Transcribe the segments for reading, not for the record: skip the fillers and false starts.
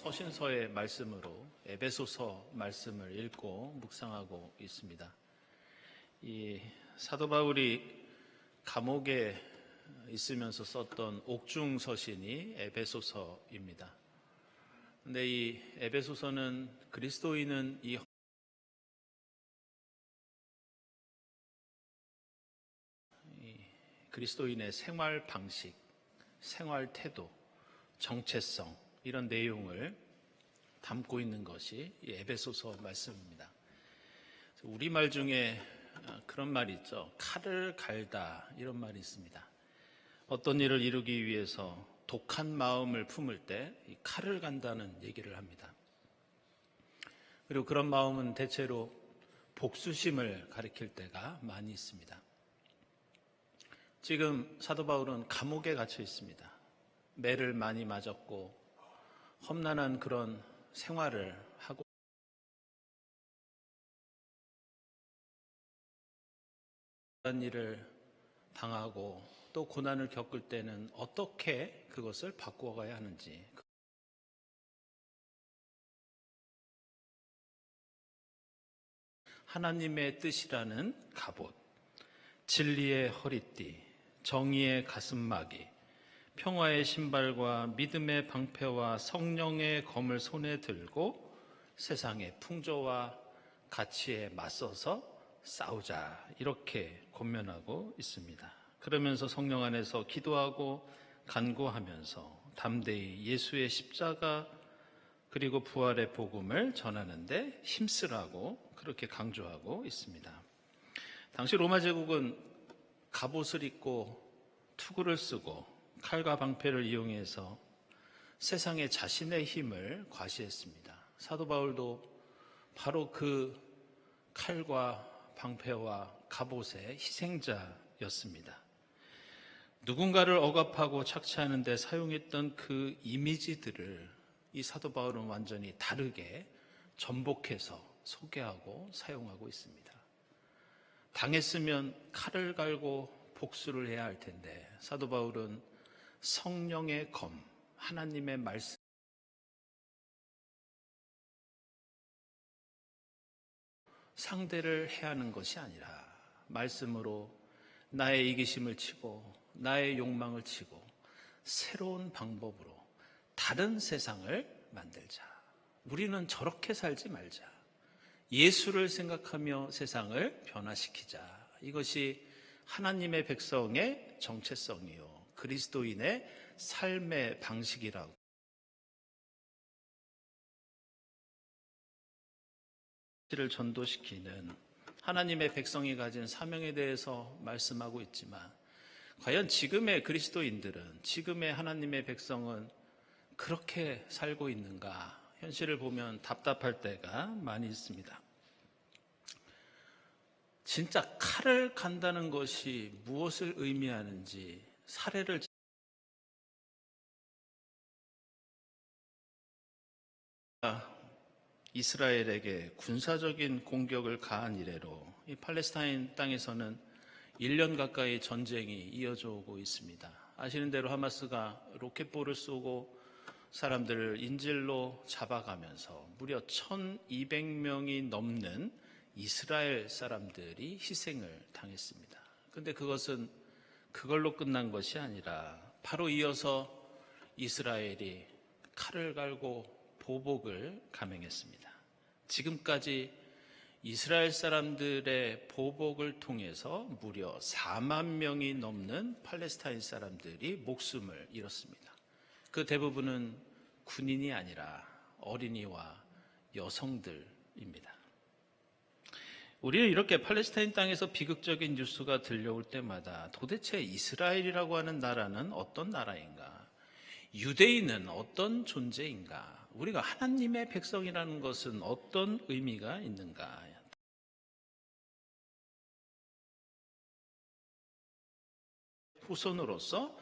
서신서의 말씀으로 에베소서 말씀을 읽고 묵상하고 있습니다. 이 사도 바울이 감옥에 있으면서 썼던 옥중 서신이 에베소서입니다. 근데 이 에베소서는 그리스도인은 이 그리스도인의 생활 방식, 생활 태도, 정체성 이런 내용을 담고 있는 것이 이 에베소서 말씀입니다. 우리말 중에 그런 말이 있죠. 칼을 갈다 이런 말이 있습니다. 어떤 일을 이루기 위해서 독한 마음을 품을 때 이 칼을 간다는 얘기를 합니다. 그리고 그런 마음은 대체로 복수심을 가리킬 때가 많이 있습니다. 지금 사도 바울은 감옥에 갇혀 있습니다. 매를 많이 맞았고 험난한 그런 생활을 하고 그런 일을 당하고 또 고난을 겪을 때는 어떻게 그것을 바꾸어가야 하는지 하나님의 뜻이라는 갑옷, 진리의 허리띠, 정의의 가슴막이, 평화의 신발과 믿음의 방패와 성령의 검을 손에 들고 세상의 풍조와 가치에 맞서서 싸우자 이렇게 권면하고 있습니다. 그러면서 성령 안에서 기도하고 간구하면서 담대히 예수의 십자가 그리고 부활의 복음을 전하는데 힘쓰라고 그렇게 강조하고 있습니다. 당시 로마 제국은 갑옷을 입고 투구를 쓰고 칼과 방패를 이용해서 세상에 자신의 힘을 과시했습니다. 사도 바울도 바로 그 칼과 방패와 갑옷의 희생자였습니다. 누군가를 억압하고 착취하는 데 사용했던 그 이미지들을 이 사도 바울은 완전히 다르게 전복해서 소개하고 사용하고 있습니다. 당했으면 칼을 갈고 복수를 해야 할 텐데 사도 바울은 성령의 검, 하나님의 말씀 상대를 해야 하는 것이 아니라 말씀으로 나의 이기심을 치고 나의 욕망을 치고 새로운 방법으로 다른 세상을 만들자. 우리는 저렇게 살지 말자. 예수를 생각하며 세상을 변화시키자. 이것이 하나님의 백성의 정체성이요. 그리스도인의 삶의 방식이라고. 를 전도시키는 하나님의 백성이 가진 사명에 대해서 말씀하고 있지만 과연 지금의 그리스도인들은, 지금의 하나님의 백성은 그렇게 살고 있는가? 현실을 보면 답답할 때가 많이 있습니다. 진짜 칼을 간다는 것이 무엇을 의미하는지 사례를 이스라엘에게 군사적인 공격을 가한 이래로 이 팔레스타인 땅에서는 1년 가까이 전쟁이 이어져 오고 있습니다. 아시는 대로 하마스가 로켓볼을 쏘고 사람들을 인질로 잡아가면서 무려 1200명이 넘는 이스라엘 사람들이 희생을 당했습니다. 그런데 그것은 그걸로 끝난 것이 아니라 바로 이어서 이스라엘이 칼을 갈고 보복을 감행했습니다. 지금까지 이스라엘 사람들의 보복을 통해서 무려 4만 명이 넘는 팔레스타인 사람들이 목숨을 잃었습니다. 그 대부분은 군인이 아니라 어린이와 여성들입니다. 우리는 이렇게 팔레스타인 땅에서 비극적인 뉴스가 들려올 때마다 도대체 이스라엘이라고 하는 나라는 어떤 나라인가? 유대인은 어떤 존재인가? 우리가 하나님의 백성이라는 것은 어떤 의미가 있는가? 후손으로서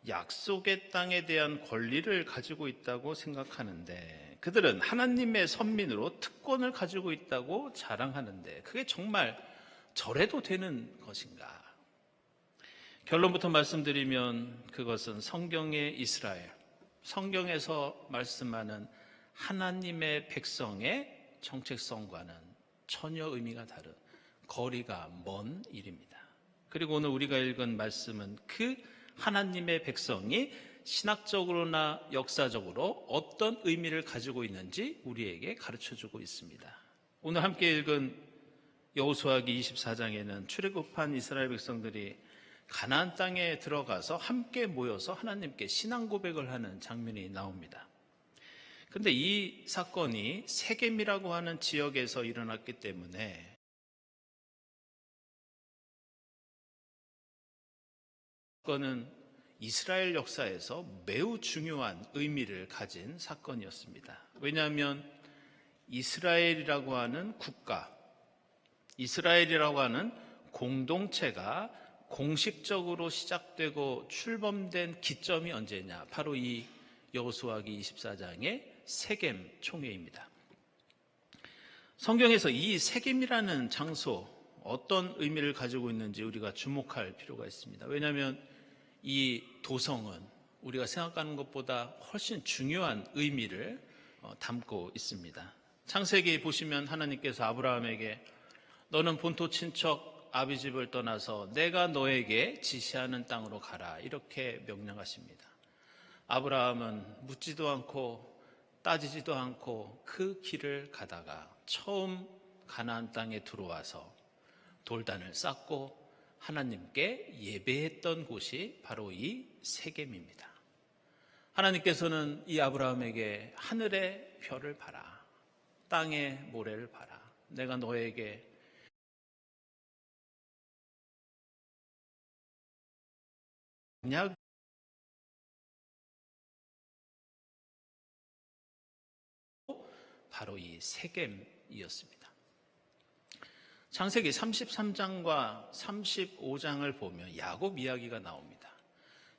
약속의 땅에 대한 권리를 가지고 있다고 생각하는데 그들은 하나님의 선민으로 특권을 가지고 있다고 자랑하는데 그게 정말 저래도 되는 것인가? 결론부터 말씀드리면 그것은 성경의 이스라엘, 성경에서 말씀하는 하나님의 백성의 정체성과는 전혀 의미가 다른 거리가 먼 일입니다. 그리고 오늘 우리가 읽은 말씀은 그 하나님의 백성이 신학적으로나 역사적으로 어떤 의미를 가지고 있는지 우리에게 가르쳐주고 있습니다. 오늘 함께 읽은 여호수아기 24장에는 출애굽한 이스라엘 백성들이 가나안 땅에 들어가서 함께 모여서 하나님께 신앙 고백을 하는 장면이 나옵니다. 그런데 이 사건이 세겜이라고 하는 지역에서 일어났기 때문에 사건은 이스라엘 역사에서 매우 중요한 의미를 가진 사건이었습니다. 왜냐하면 이스라엘이라고 하는 국가, 이스라엘이라고 하는 공동체가 공식적으로 시작되고 출범된 기점이 언제냐? 바로 이 여호수아기 24장의 세겜 총회입니다. 성경에서 이 세겜이라는 장소 어떤 의미를 가지고 있는지 우리가 주목할 필요가 있습니다. 왜냐하면 이 도성은 우리가 생각하는 것보다 훨씬 중요한 의미를 담고 있습니다. 창세기 보시면 하나님께서 아브라함에게 너는 본토 친척 아비 집을 떠나서 내가 너에게 지시하는 땅으로 가라 이렇게 명령하십니다. 아브라함은 묻지도 않고 따지지도 않고 그 길을 가다가 처음 가나안 땅에 들어와서 돌단을 쌓고 하나님께 예배했던 곳이 바로 이 세겜입니다. 하나님께서는 이 아브라함에게 하늘의 별을 봐라, 땅의 모래를 봐라, 내가 너에게 언약 바로 이 세겜이었습니다. 창세기 33장과 35장을 보면 야곱 이야기가 나옵니다.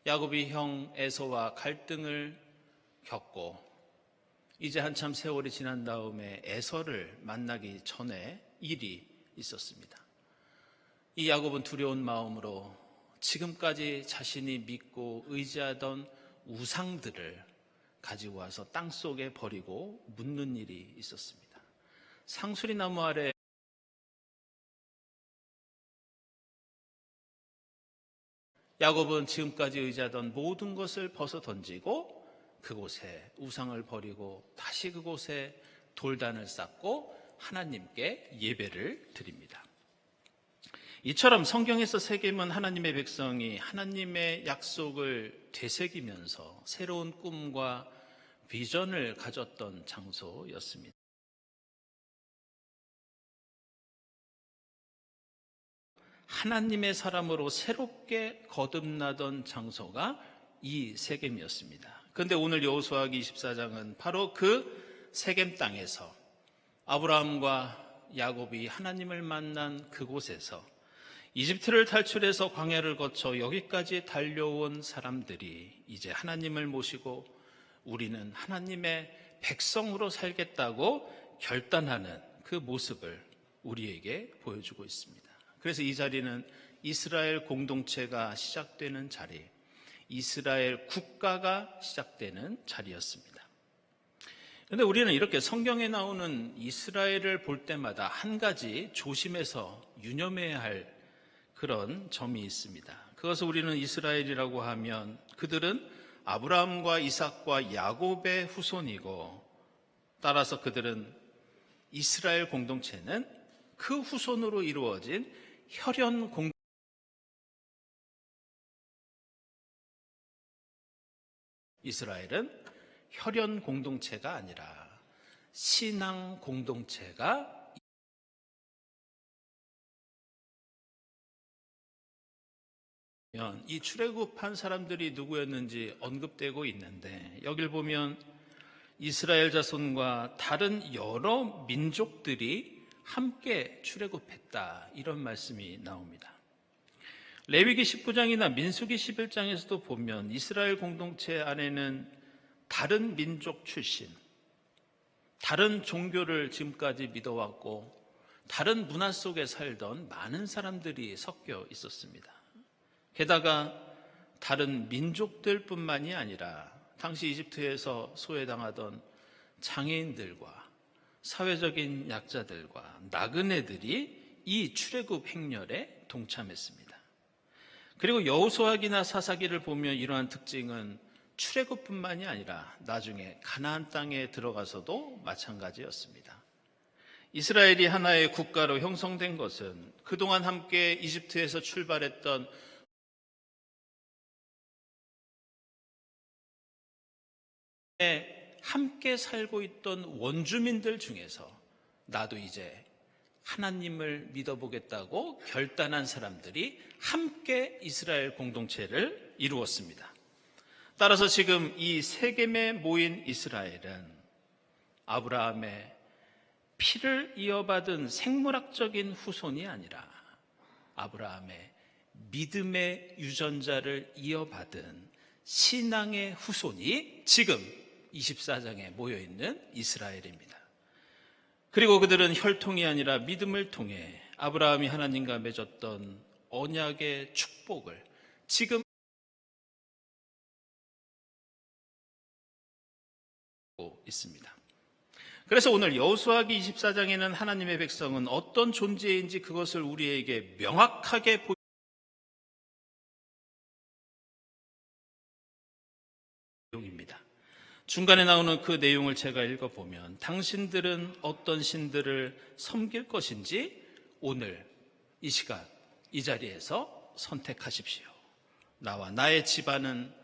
야곱이 형 에서와 갈등을 겪고 이제 한참 세월이 지난 다음에 에서를 만나기 전에 일이 있었습니다. 이 야곱은 두려운 마음으로 지금까지 자신이 믿고 의지하던 우상들을 가지고 와서 땅속에 버리고 묻는 일이 있었습니다. 상수리 나무 아래 야곱은 지금까지 의지하던 모든 것을 벗어 던지고 그곳에 우상을 버리고 다시 그곳에 돌단을 쌓고 하나님께 예배를 드립니다. 이처럼 성경에서 세겜은 하나님의 백성이 하나님의 약속을 되새기면서 새로운 꿈과 비전을 가졌던 장소였습니다. 하나님의 사람으로 새롭게 거듭나던 장소가 이 세겜이었습니다. 그런데 오늘 여호수아기 24장은 바로 그 세겜 땅에서 아브라함과 야곱이 하나님을 만난 그곳에서 이집트를 탈출해서 광야를 거쳐 여기까지 달려온 사람들이 이제 하나님을 모시고 우리는 하나님의 백성으로 살겠다고 결단하는 그 모습을 우리에게 보여주고 있습니다. 그래서 이 자리는 이스라엘 공동체가 시작되는 자리, 이스라엘 국가가 시작되는 자리였습니다. 그런데 우리는 이렇게 성경에 나오는 이스라엘을 볼 때마다 한 가지 조심해서 유념해야 할 그런 점이 있습니다. 그것을 우리는 이스라엘이라고 하면 그들은 아브라함과 이삭과 야곱의 후손이고 따라서 그들은 이스라엘 공동체는 그 후손으로 이루어진 혈연 공동체 이스라엘은 혈연 공동체가 아니라 신앙 공동체가 이 출애굽한 사람들이 누구였는지 언급되고 있는데 여길 보면 이스라엘 자손과 다른 여러 민족들이 함께 출애굽했다 이런 말씀이 나옵니다. 레위기 19장이나 민수기 11장에서도 보면 이스라엘 공동체 안에는 다른 민족 출신, 다른 종교를 지금까지 믿어왔고 다른 문화 속에 살던 많은 사람들이 섞여 있었습니다. 게다가 다른 민족들뿐만이 아니라 당시 이집트에서 소외당하던 장애인들과 사회적인 약자들과 나그네들이 이 출애굽 행렬에 동참했습니다. 그리고 여호수아기나 사사기를 보면 이러한 특징은 출애굽뿐만이 아니라 나중에 가나안 땅에 들어가서도 마찬가지였습니다. 이스라엘이 하나의 국가로 형성된 것은 그동안 함께 이집트에서 출발했던 함께 살고 있던 원주민들 중에서 나도 이제 하나님을 믿어보겠다고 결단한 사람들이 함께 이스라엘 공동체를 이루었습니다. 따라서 지금 이 세겜에 모인 이스라엘은 아브라함의 피를 이어받은 생물학적인 후손이 아니라 아브라함의 믿음의 유전자를 이어받은 신앙의 후손이 지금 24장에 모여있는 이스라엘입니다. 그리고 그들은 혈통이 아니라 믿음을 통해 아브라함이 하나님과 맺었던 언약의 축복을 지금 있습니다. 그래서 오늘 여호수아기 24장에는 하나님의 백성은 어떤 존재인지 그것을 우리에게 명확하게 내용입니다. 중간에 나오는 그 내용을 제가 읽어보면 당신들은 어떤 신들을 섬길 것인지 오늘 이 시간 이 자리에서 선택하십시오. 나와 나의 집안은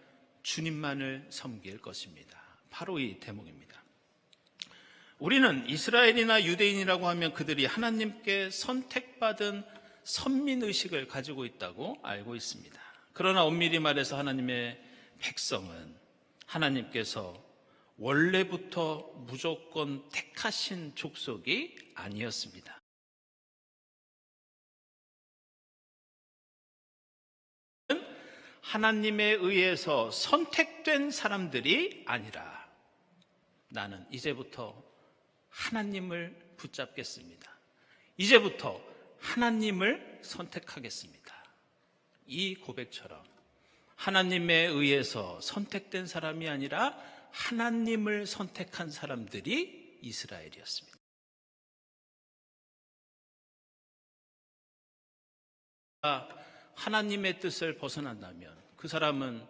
주님만을 섬길 것입니다. 바로 이 대목입니다. 우리는 이스라엘이나 유대인이라고 하면 그들이 하나님께 선택받은 선민의식을 가지고 있다고 알고 있습니다. 그러나 엄밀히 말해서 하나님의 백성은 하나님께서 원래부터 무조건 택하신 족속이 아니었습니다. 하나님에 의해서 선택된 사람들이 아니라 나는 이제부터 하나님을 붙잡겠습니다. 이제부터 하나님을 선택하겠습니다. 이 고백처럼 하나님에 의해서 선택된 사람이 아니라 하나님을 선택한 사람들이 이스라엘이었습니다. 하나님의 뜻을 벗어난다면 그 사람은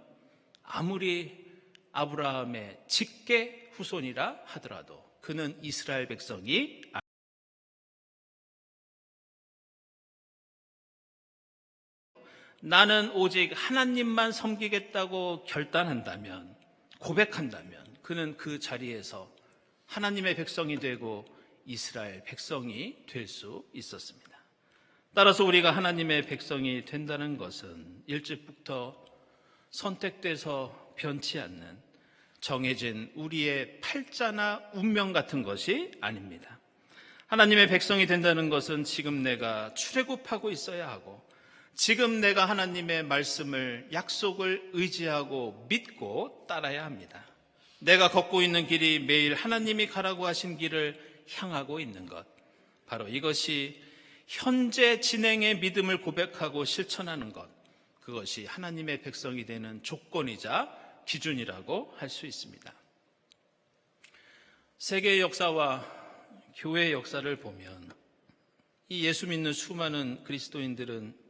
아무리 아브라함의 직계 후손이라 하더라도 그는 이스라엘 백성이 나는 오직 하나님만 섬기겠다고 결단한다면, 고백한다면 그는 그 자리에서 하나님의 백성이 되고 이스라엘 백성이 될 수 있었습니다. 따라서 우리가 하나님의 백성이 된다는 것은 일찍부터 선택돼서 변치 않는 정해진 우리의 팔자나 운명 같은 것이 아닙니다. 하나님의 백성이 된다는 것은 지금 내가 출애굽하고 있어야 하고 지금 내가 하나님의 말씀을 약속을 의지하고 믿고 따라야 합니다. 내가 걷고 있는 길이 매일 하나님이 가라고 하신 길을 향하고 있는 것, 바로 이것이 현재 진행의 믿음을 고백하고 실천하는 것, 그것이 하나님의 백성이 되는 조건이자 기준이라고 할 수 있습니다. 세계의 역사와 교회의 역사를 보면 이 예수 믿는 수많은 그리스도인들은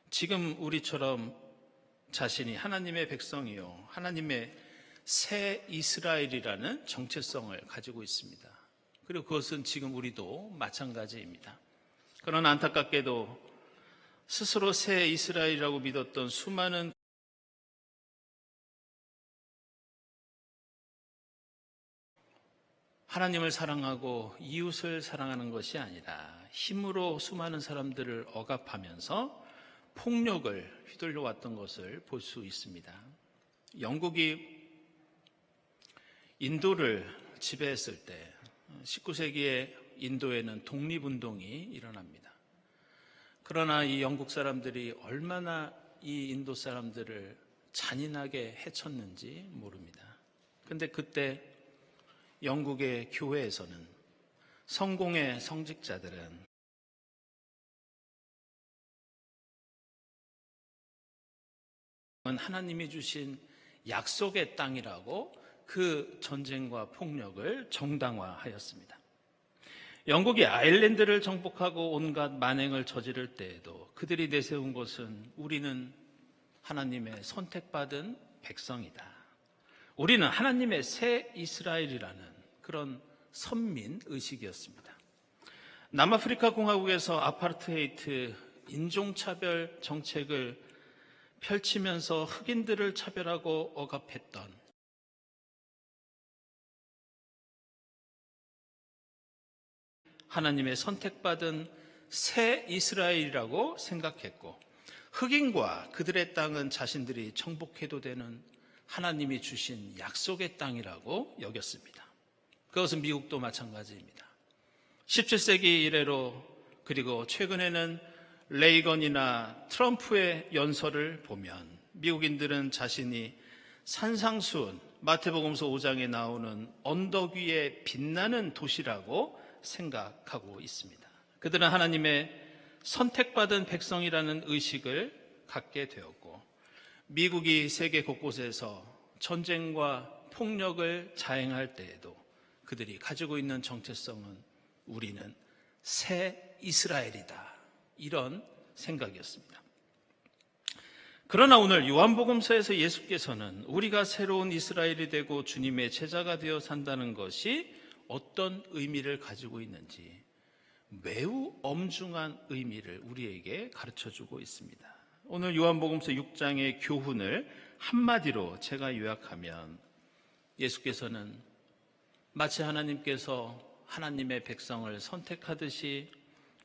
지금 우리처럼 자신이 하나님의 백성이요, 하나님의 새 이스라엘이라는 정체성을 가지고 있습니다. 그리고 그것은 지금 우리도 마찬가지입니다. 그러나 안타깝게도 스스로 새 이스라엘이라고 믿었던 수많은 하나님을 사랑하고 이웃을 사랑하는 것이 아니라 힘으로 수많은 사람들을 억압하면서 폭력을 휘둘러 왔던 것을 볼 수 있습니다. 영국이 인도를 지배했을 때 19세기에 인도에는 독립운동이 일어납니다. 그러나 이 영국 사람들이 얼마나 이 인도 사람들을 잔인하게 해쳤는지 모릅니다. 그런데 그때 영국의 교회에서는 성공의 성직자들은 하나님이 주신 약속의 땅이라고 그 전쟁과 폭력을 정당화하였습니다. 영국이 아일랜드를 정복하고 온갖 만행을 저지를 때에도 그들이 내세운 것은 우리는 하나님의 선택받은 백성이다. 우리는 하나님의 새 이스라엘이라는 그런 선민 의식이었습니다. 남아프리카 공화국에서 아파르테이트 인종차별 정책을 펼치면서 흑인들을 차별하고 억압했던 하나님의 선택받은 새 이스라엘이라고 생각했고, 흑인과 그들의 땅은 자신들이 정복해도 되는 하나님이 주신 약속의 땅이라고 여겼습니다. 그것은 미국도 마찬가지입니다. 17세기 이래로, 그리고 최근에는 레이건이나 트럼프의 연설을 보면 미국인들은 자신이 산상수훈, 마태복음서 5장에 나오는 언덕 위에 빛나는 도시라고 생각하고 있습니다. 그들은 하나님의 선택받은 백성이라는 의식을 갖게 되었고, 미국이 세계 곳곳에서 전쟁과 폭력을 자행할 때에도 그들이 가지고 있는 정체성은 우리는 새 이스라엘이다, 이런 생각이었습니다. 그러나 오늘 요한복음서에서 예수께서는 우리가 새로운 이스라엘이 되고 주님의 제자가 되어 산다는 것이 어떤 의미를 가지고 있는지 매우 엄중한 의미를 우리에게 가르쳐주고 있습니다. 오늘 요한복음서 6장의 교훈을 한마디로 제가 요약하면, 예수께서는 마치 하나님께서 하나님의 백성을 선택하듯이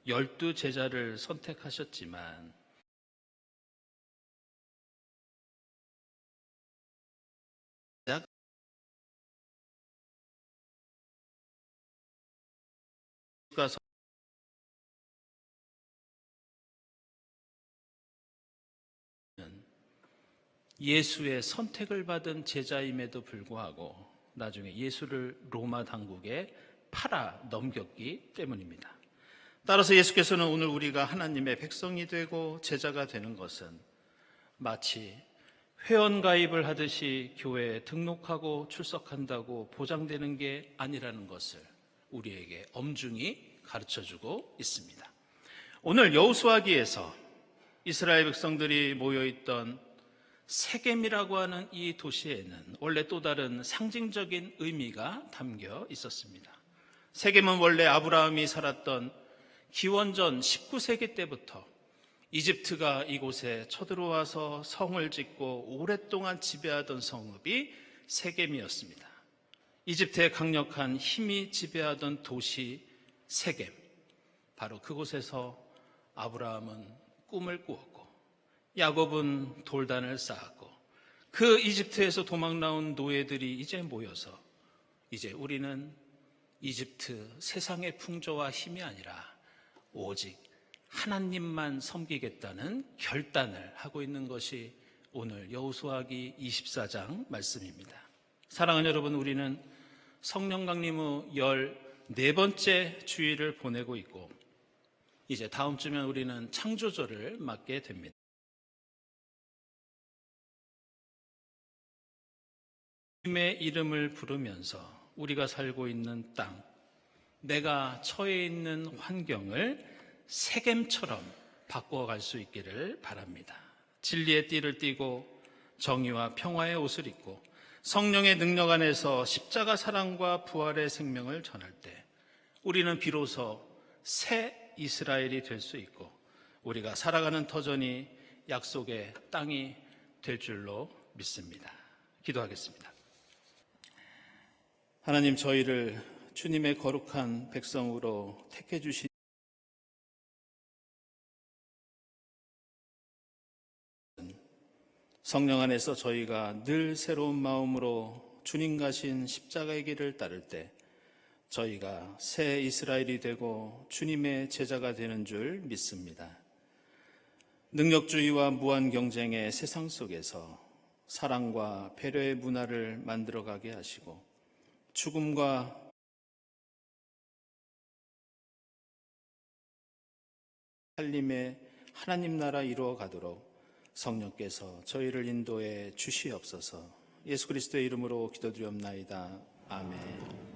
12 제자를 선택하셨지만 예수의 선택을 받은 제자임에도 불구하고 나중에 예수를 로마 당국에 팔아 넘겼기 때문입니다. 따라서 예수께서는 오늘 우리가 하나님의 백성이 되고 제자가 되는 것은 마치 회원가입을 하듯이 교회에 등록하고 출석한다고 보장되는 게 아니라는 것을 우리에게 엄중히 가르쳐주고 있습니다. 오늘 여호수아기에서 이스라엘 백성들이 모여있던 세겜이라고 하는 이 도시에는 원래 또 다른 상징적인 의미가 담겨 있었습니다. 세겜은 원래 아브라함이 살았던 기원전 19세기 때부터 이집트가 이곳에 쳐들어와서 성을 짓고 오랫동안 지배하던 성읍이 세겜이었습니다. 이집트의 강력한 힘이 지배하던 도시 세겜, 바로 그곳에서 아브라함은 꿈을 꾸었고 야곱은 돌단을 쌓았고, 그 이집트에서 도망 나온 노예들이 이제 모여서 이제 우리는 이집트 세상의 풍조와 힘이 아니라 오직 하나님만 섬기겠다는 결단을 하고 있는 것이 오늘 여호수아기 24장 말씀입니다. 사랑하는 여러분, 우리는 성령 강림 후 14번째 주일을 보내고 있고, 이제 다음 주면 우리는 창조절을 맞게 됩니다. 주님의 이름을 부르면서 우리가 살고 있는 땅, 내가 처해 있는 환경을 세겜처럼 바꿔갈 수 있기를 바랍니다. 진리의 띠를 띠고 정의와 평화의 옷을 입고 성령의 능력 안에서 십자가 사랑과 부활의 생명을 전할 때 우리는 비로소 새 이스라엘이 될 수 있고, 우리가 살아가는 터전이 약속의 땅이 될 줄로 믿습니다. 기도하겠습니다. 하나님, 저희를 주님의 거룩한 백성으로 택해 주신 성령 안에서 저희가 늘 새로운 마음으로 주님 가신 십자가의 길을 따를 때 저희가 새 이스라엘이 되고 주님의 제자가 되는 줄 믿습니다. 능력주의와 무한 경쟁의 세상 속에서 사랑과 배려의 문화를 만들어가게 하시고, 죽음과 살림의 하나님 나라 이루어 가도록 성령께서 저희를 인도해 주시옵소서. 예수 그리스도의 이름으로 기도드리옵나이다. 아멘.